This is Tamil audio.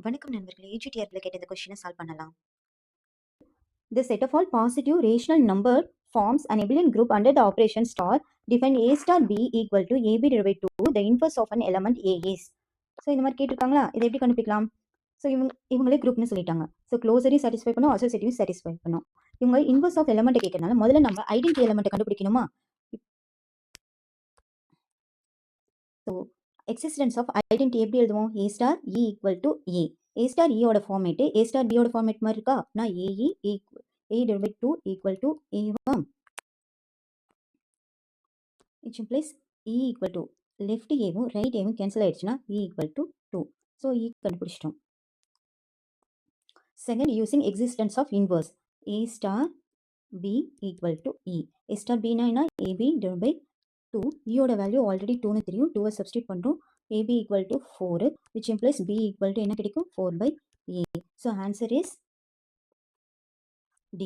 வணக்கம் நண்பர்களே. AGTRல கேட்ட இந்த கொஸ்டினை சால்வ் பண்ணலாம். The set of all positive rational number forms an abelian group under the operation star define A star B equal to AB divided by 2 the inverse of an element A is. So இந்த மாதிரி கேட்டிருக்காங்களா, இதை எப்படி கண்டுபிடிக்கலாம்? ஸோ இவங்களே குரூப்னு சொல்லிட்டாங்க. ஸோ க்ளோசரையும் சாட்டிஸ்ஃபை பண்ணும், அசோசியேட்டிவும் சாட்டிஸ்ஃபை பண்ணும். இவங்க இன்வர்ஸ் ஆஃப் எலமெண்ட் கேட்கறதுனால முதல்ல நம்ம ஐடென்டி எலமெண்ட் கண்டுபிடிக்கணுமா? ஸோ எக்ஸிஸ்டன்ஸ் ஆஃப் ஐடென்டி எப்படி எழுதுவோம்? A star E equal to A. A star E ஓட ஃபார்மேட்டு A star B ஓட ஃபார்மேட் மாதிரி இருக்கா? நான் AE equal A divided by 2 equal to A1, which implies E equal to left ஏவும் ரைட் ஏவும் கேன்சல் ஆயிடுச்சுன்னா E equal to 2. So E கண்டுபிடிச்சிட்டோம். Second, using existence of inverse A star B equal to E. A star B னா என்ன? AB divided by 2. E ஓட வேல்யூ ஆல்ரெடி 2னு தெரியும். 2 சப்ஸ்டியூட் பண்ணுறோம். AB equal to 4, which implies B equal to என்ன கிடைக்கும்? 4 by A. So answer is D.